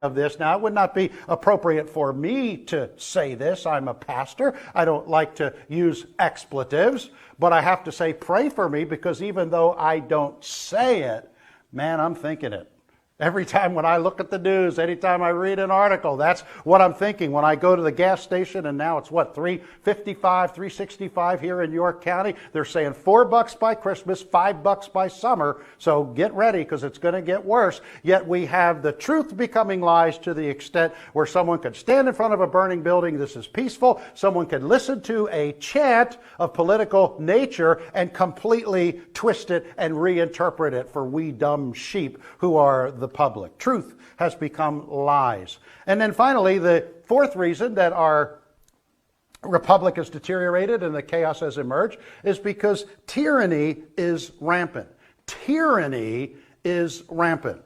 of this. Now, it would not be appropriate for me to say this. I'm a pastor. I don't like to use expletives, but I have to say pray for me, because even though I don't say it, man, I'm thinking it. Every time when I look at the news, anytime I read an article, that's what I'm thinking. When I go to the gas station, and now it's what, $3.55, $3.65 here in York County. They're saying $4 by Christmas, $5 by summer. So get ready, because it's going to get worse. Yet we have the truth becoming lies to the extent where someone could stand in front of a burning building. This is peaceful. Someone can listen to a chant of political nature and completely twist it and reinterpret it for we dumb sheep who are the public. Truth has become lies. And then finally, the fourth reason that our republic has deteriorated and the chaos has emerged is because tyranny is rampant. Tyranny is rampant.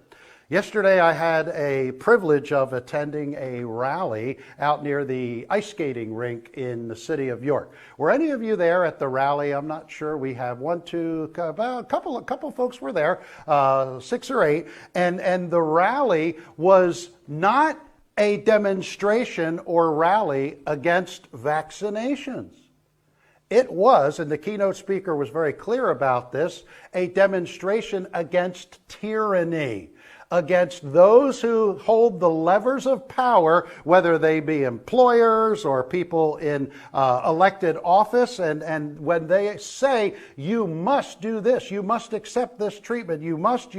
Yesterday, I had a privilege of attending a rally out near the ice skating rink in the city of York. Were any of you there at the rally? I'm not sure. We have about a couple of folks were there, 6 or 8, and the rally was not a demonstration or rally against vaccinations. It was, and the keynote speaker was very clear about this, a demonstration against tyranny, against those who hold the levers of power, whether they be employers or people in elected office. And when they say, you must do this, you must accept this treatment, you must,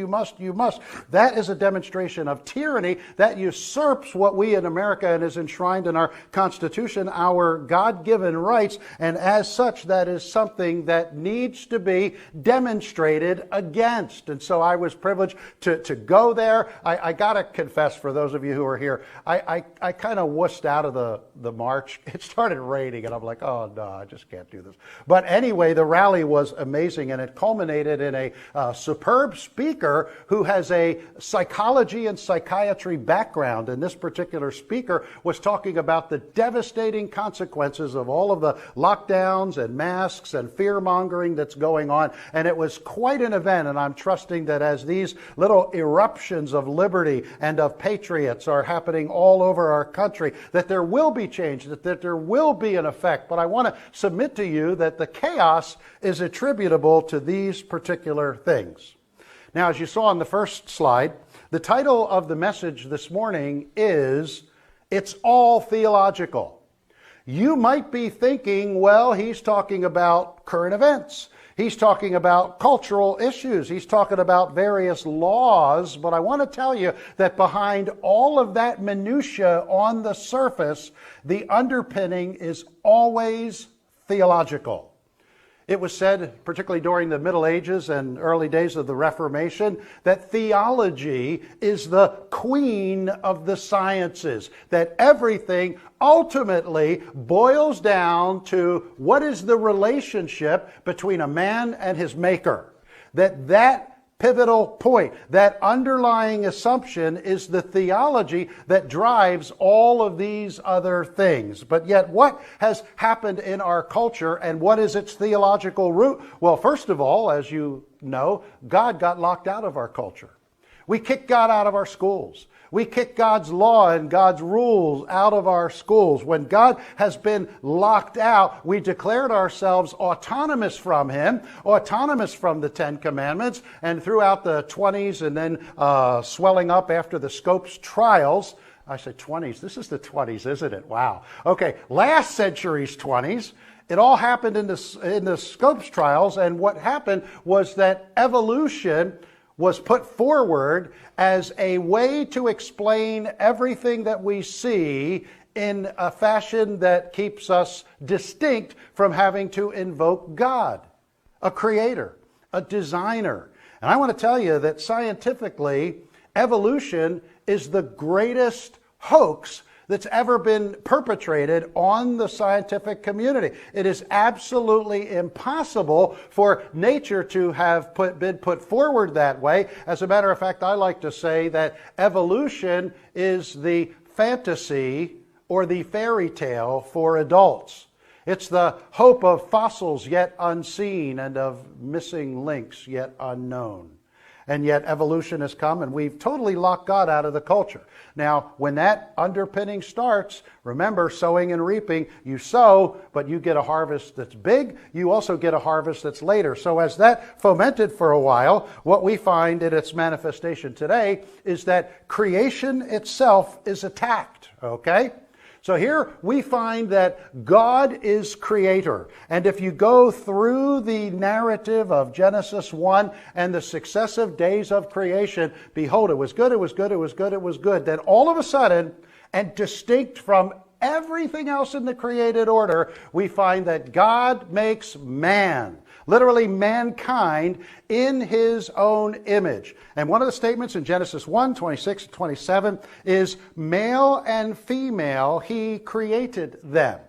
that is a demonstration of tyranny that usurps what we in America, and is enshrined in our Constitution, our God-given rights. And as such, that is something that needs to be demonstrated against. And so I was privileged to go there. I got to confess, for those of you who are here, I kind of wussed out of the march. It started raining, and I'm like, oh, no, I just can't do this. But anyway, the rally was amazing, and it culminated in a superb speaker who has a psychology and psychiatry background. And this particular speaker was talking about the devastating consequences of all of the lockdowns and masks and fear-mongering that's going on. And it was quite an event, and I'm trusting that as these little eruptions of liberty and of patriots are happening all over our country, that there will be change, that there will be an effect. But I want to submit to you that the chaos is attributable to these particular things. Now, as you saw on the first slide, the title of the message this morning is, It's All Theological. You might be thinking, well, he's talking about current events. He's talking about cultural issues. He's talking about various laws. But I want to tell you that behind all of that minutia on the surface, the underpinning is always theological. It was said, particularly during the Middle Ages and early days of the Reformation, that theology is the queen of the sciences, that everything ultimately boils down to what is the relationship between a man and his maker. That pivotal point, that underlying assumption, is the theology that drives all of these other things. But yet, what has happened in our culture, and what is its theological root? Well, first of all, as you know, God got locked out of our culture. We kicked God out of our schools. We kick God's law and God's rules out of our schools. When God has been locked out, we declared ourselves autonomous from Him, autonomous from the Ten Commandments, and throughout the 20s and then swelling up after the Scopes trials. I say 20s. This is the 20s, isn't it? Wow. Okay, last century's 20s. It all happened in the Scopes trials, and what happened was that evolution was put forward as a way to explain everything that we see in a fashion that keeps us distinct from having to invoke God, a creator, a designer. And I want to tell you that scientifically, evolution is the greatest hoax that's ever been perpetrated on the scientific community. It is absolutely impossible for nature to have been put forward that way. As a matter of fact, I like to say that evolution is the fantasy or the fairy tale for adults. It's the hope of fossils yet unseen and of missing links yet unknown. And yet evolution has come and we've totally locked God out of the culture. Now, when that underpinning starts, remember, sowing and reaping, you sow, but you get a harvest that's big. You also get a harvest that's later. So as that fomented for a while, what we find in its manifestation today is that creation itself is attacked, okay? So here we find that God is creator. And if you go through the narrative of Genesis 1 and the successive days of creation, behold, it was good, it was good, it was good, it was good. Then all of a sudden, and distinct from everything else in the created order, we find that God makes man, literally mankind, in his own image. And one of the statements in Genesis 1, 26 and 27 is, male and female he created them.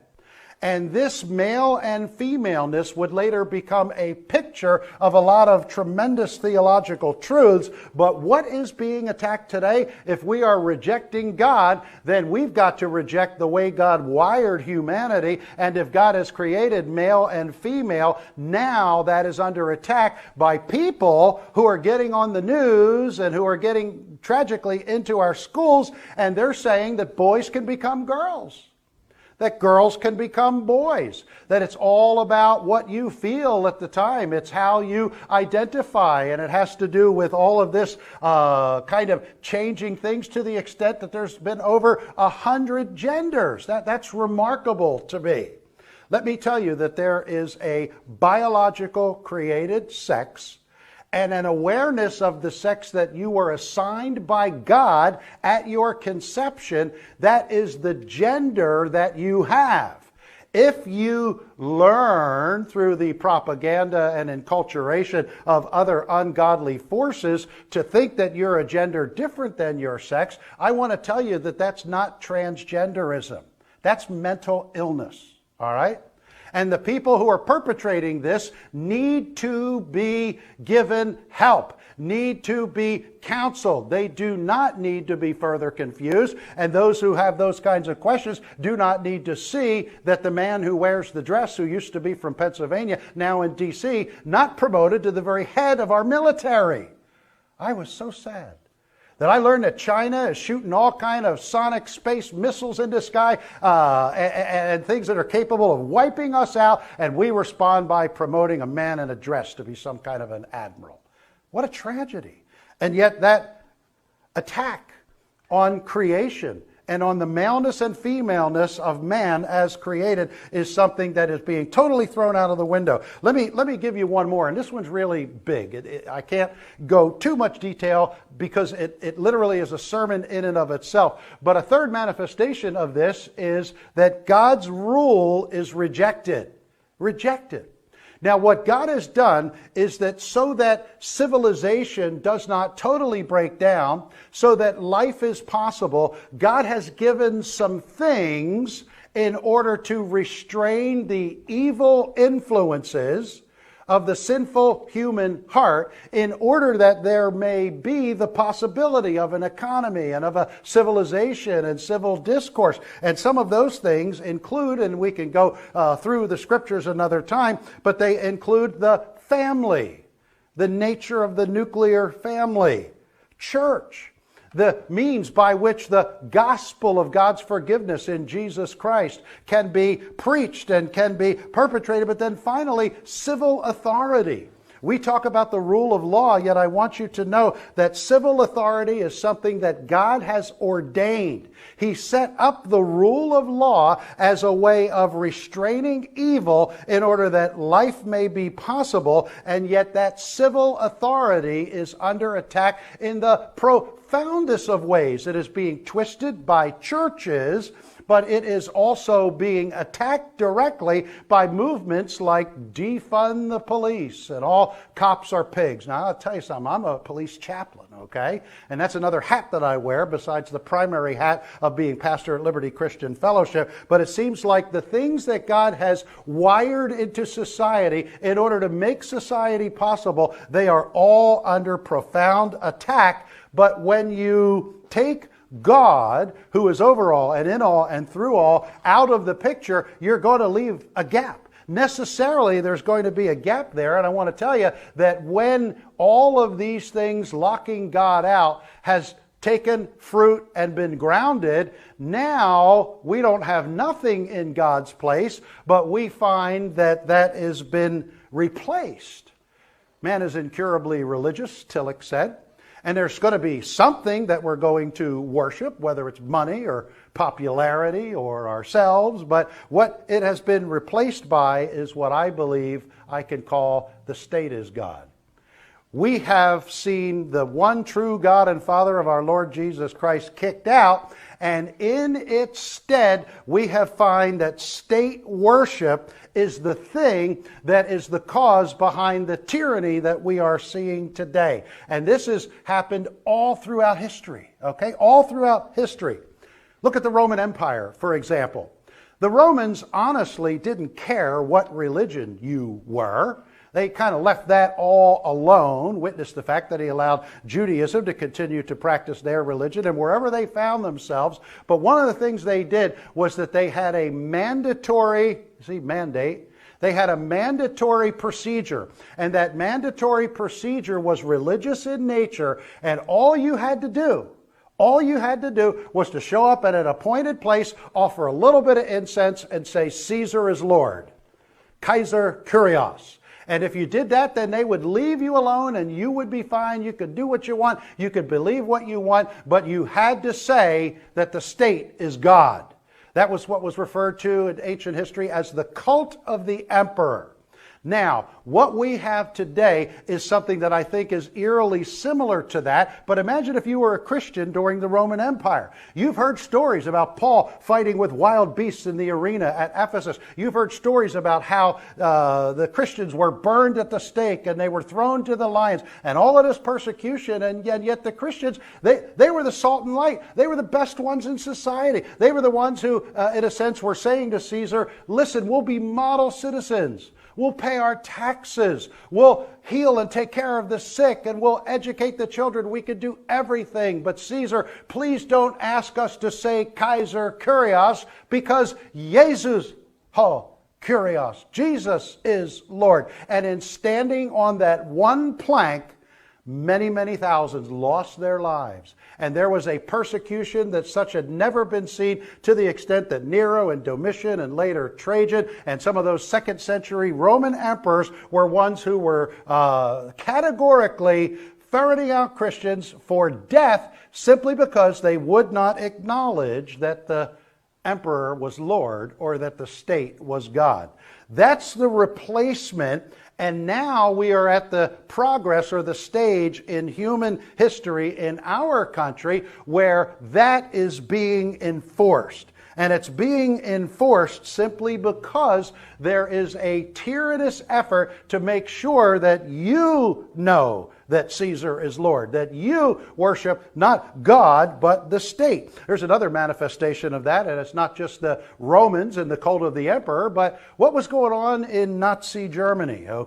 And this male and femaleness would later become a picture of a lot of tremendous theological truths. But what is being attacked today? If we are rejecting God, then we've got to reject the way God wired humanity. And if God has created male and female, now that is under attack by people who are getting on the news and who are getting tragically into our schools, and they're saying that boys can become girls, that girls can become boys, that it's all about what you feel at the time. It's how you identify, and it has to do with all of this kind of changing things to the extent that there's been over 100 genders. That's remarkable to me. Let me tell you that there is a biological created sex and an awareness of the sex that you were assigned by God at your conception. That is the gender that you have. If you learn through the propaganda and enculturation of other ungodly forces to think that you're a gender different than your sex, I want to tell you that that's not transgenderism. That's mental illness, all right? And the people who are perpetrating this need to be given help, need to be counseled. They do not need to be further confused. And those who have those kinds of questions do not need to see that the man who wears the dress, who used to be from Pennsylvania, now in D.C., not promoted to the very head of our military. I was so sad that I learned that China is shooting all kind of sonic space missiles into the sky and things that are capable of wiping us out, and we respond by promoting a man in a dress to be some kind of an admiral. What a tragedy. And yet that attack on creation and on the maleness and femaleness of man as created is something that is being totally thrown out of the window. Let me give you one more, and this one's really big. I can't go too much detail because it literally is a sermon in and of itself. But a third manifestation of this is that God's rule is rejected. Rejected. Now, what God has done is that so that civilization does not totally break down, so that life is possible, God has given some things in order to restrain the evil influences of the sinful human heart, in order that there may be the possibility of an economy and of a civilization and civil discourse. And some of those things include, and we can go through the scriptures another time, but they include the family, the nature of the nuclear family, church, the means by which the gospel of God's forgiveness in Jesus Christ can be preached and can be perpetrated, but then finally, civil authority. We talk about the rule of law, yet I want you to know that civil authority is something that God has ordained. He set up the rule of law as a way of restraining evil in order that life may be possible, and yet that civil authority is under attack in the profoundest of ways. It is being twisted by churches, but it is also being attacked directly by movements like defund the police and all cops are pigs. Now, I'll tell you something. I'm a police chaplain, okay? And that's another hat that I wear besides the primary hat of being pastor at Liberty Christian Fellowship. But it seems like the things that God has wired into society in order to make society possible, they are all under profound attack. But when you take God, who is over all and in all and through all, out of the picture, you're going to leave a gap. necessarily there's going to be a gap there. And I want to tell you that when all of these things locking God out has taken fruit and been grounded, now we don't have nothing in God's place, but we find that that has been replaced. Man is incurably religious, Tillich said, and there's going to be something that we're going to worship, whether it's money or popularity or ourselves, but what it has been replaced by is what I believe I can call the state is God. We have seen the one true God and Father of our Lord Jesus Christ kicked out, and in its stead, we have found that state worship is the thing that is the cause behind the tyranny that we are seeing today. And this has happened all throughout history, okay? All throughout history. Look at the Roman Empire, for example. The Romans honestly didn't care what religion you were. They kind of left that all alone. Witness the fact that he allowed Judaism to continue to practice their religion and wherever they found themselves. But one of the things they did was that they had a mandate. They had a mandatory procedure. And that mandatory procedure was religious in nature. And all you had to do was to show up at an appointed place, offer a little bit of incense, and say, Caesar is Lord. Kaiser Kyrios. And if you did that, then they would leave you alone and you would be fine. You could do what you want. You could believe what you want. But you had to say that the state is God. That was what was referred to in ancient history as the cult of the emperor. Now, what we have today is something that I think is eerily similar to that. But imagine if you were a Christian during the Roman Empire. You've heard stories about Paul fighting with wild beasts in the arena at Ephesus. You've heard stories about how the Christians were burned at the stake and they were thrown to the lions and all of this persecution. And yet the Christians, they were the salt and light. They were the best ones in society. They were the ones who, in a sense, were saying to Caesar, listen, we'll be model citizens. We'll pay our taxes. We'll heal and take care of the sick, and we'll educate the children. We could do everything. But Caesar, please don't ask us to say Kaiser Kyrios, because Jesus, Kyrios, Jesus is Lord. And in standing on that one plank, many, many thousands lost their lives. And there was a persecution that such had never been seen, to the extent that Nero and Domitian and later Trajan and some of those second century Roman emperors were ones who were categorically ferreting out Christians for death simply because they would not acknowledge that the emperor was Lord or that the state was God. That's the replacement. And now we are at the progress or the stage in human history in our country where that is being enforced. And it's being enforced simply because there is a tyrannous effort to make sure that you know that Caesar is Lord, that you worship not God, but the state. There's another manifestation of that, and it's not just the Romans and the cult of the emperor, but what was going on in Nazi Germany, okay?